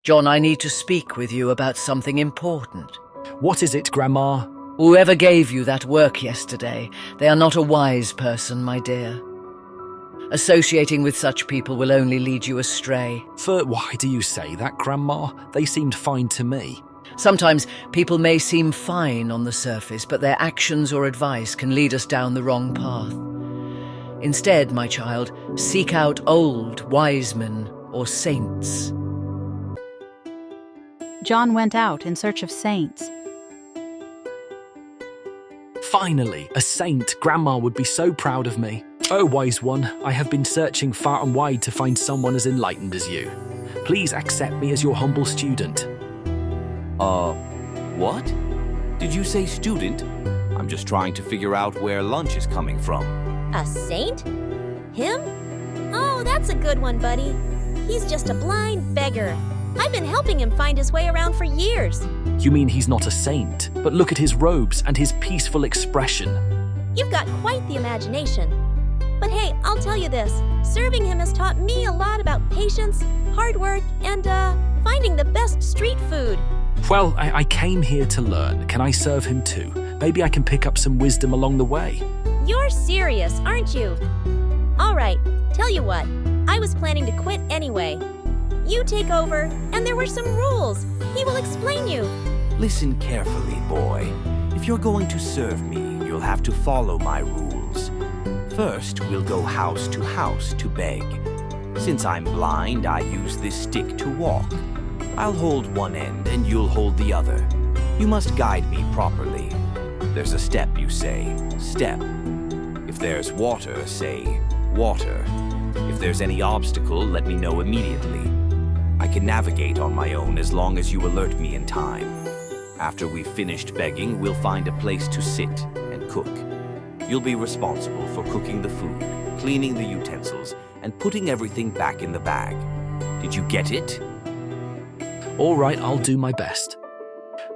John, I need to speak with you about something important. What is it, Grandma? Whoever gave you that work yesterday, they are not a wise person, my dear. Associating with such people will only lead you astray. Why do you say that, Grandma? They seemed fine to me. Sometimes people may seem fine on the surface, but their actions or advice can lead us down the wrong path. Instead, my child, seek out old wise men or saints. John went out in search of saints. Finally, a saint. Grandma would be so proud of me. Oh, wise one, I have been searching far and wide to find someone as enlightened as you. Please accept me as your humble student. What? Did you say student? I'm just trying to figure out where lunch is coming from. A saint? Him? Oh, that's a good one, buddy. He's just a blind beggar. I've been helping him find his way around for years. You mean he's not a saint? But look at his robes and his peaceful expression. You've got quite the imagination. But hey, I'll tell you this. Serving him has taught me a lot about patience, hard work, and, finding the best street food. Well, I came here to learn. Can I serve him too? Maybe I can pick up some wisdom along the way. You're serious, aren't you? All right, tell you what. I was planning to quit anyway. You take over, and there were some rules. He will explain you. Listen carefully, boy. If you're going to serve me, you'll have to follow my rules. First, we'll go house to beg. Since I'm blind, I use this stick to walk. I'll hold one end and you'll hold the other. You must guide me properly. There's a step, you say. Step. If there's water, say water. If there's any obstacle, let me know immediately. I can navigate on my own as long as you alert me in time. After we've finished begging, we'll find a place to sit and cook. You'll be responsible for cooking the food, cleaning the utensils, and putting everything back in the bag. Did you get it? All right, I'll do my best.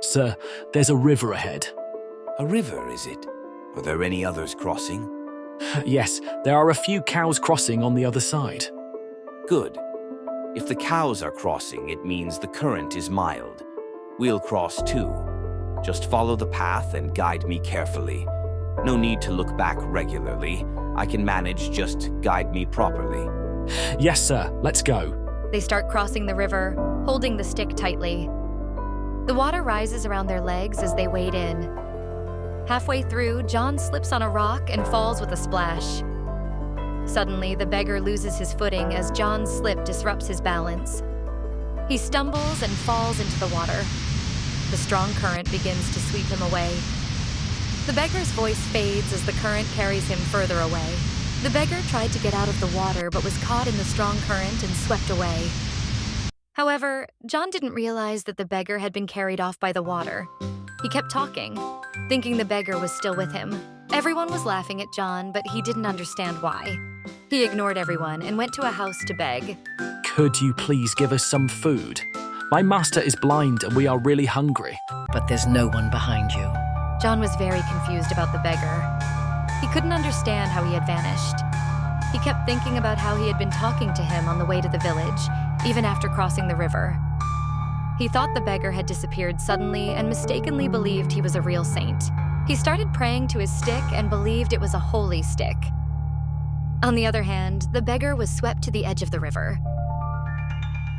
Sir, there's a river ahead. A river, is it? Are there any others crossing? Yes, there are a few cows crossing on the other side. Good. If the cows are crossing, it means the current is mild. We'll cross too. Just follow the path and guide me carefully. No need to look back regularly. I can manage, just guide me properly. Yes, sir. Let's go. They start crossing the river, holding the stick tightly. The water rises around their legs as they wade in. Halfway through, John slips on a rock and falls with a splash. Suddenly, the beggar loses his footing as John's slip disrupts his balance. He stumbles and falls into the water. The strong current begins to sweep him away. The beggar's voice fades as the current carries him further away. The beggar tried to get out of the water but was caught in the strong current and swept away. However, John didn't realize that the beggar had been carried off by the water. He kept talking, thinking the beggar was still with him. Everyone was laughing at John, but he didn't understand why. He ignored everyone and went to a house to beg. Could you please give us some food? My master is blind and we are really hungry. But there's no one behind you. John was very confused about the beggar. He couldn't understand how he had vanished. He kept thinking about how he had been talking to him on the way to the village, even after crossing the river. He thought the beggar had disappeared suddenly and mistakenly believed he was a real saint. He started praying to his stick and believed it was a holy stick. On the other hand, the beggar was swept to the edge of the river.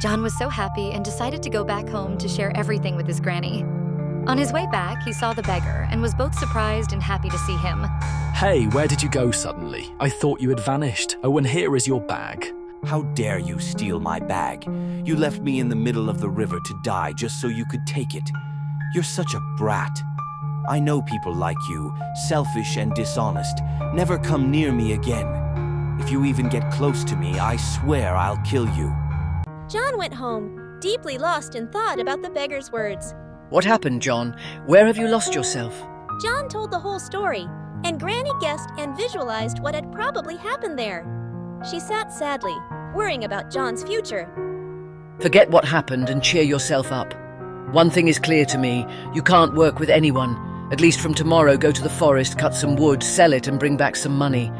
John was so happy and decided to go back home to share everything with his granny. On his way back, he saw the beggar and was both surprised and happy to see him. Hey, where did you go suddenly? I thought you had vanished. Oh, and here is your bag. How dare you steal my bag? You left me in the middle of the river to die just so you could take it. You're such a brat. I know people like you, selfish and dishonest. Never come near me again. If you even get close to me, I swear I'll kill you. John went home, deeply lost in thought about the beggar's words. What happened, John? Where have you lost yourself? John told the whole story, and Granny guessed and visualized what had probably happened there. She sat sadly, worrying about John's future. Forget what happened and cheer yourself up. One thing is clear to me, you can't work with anyone. At least from tomorrow, go to the forest, cut some wood, sell it and bring back some money.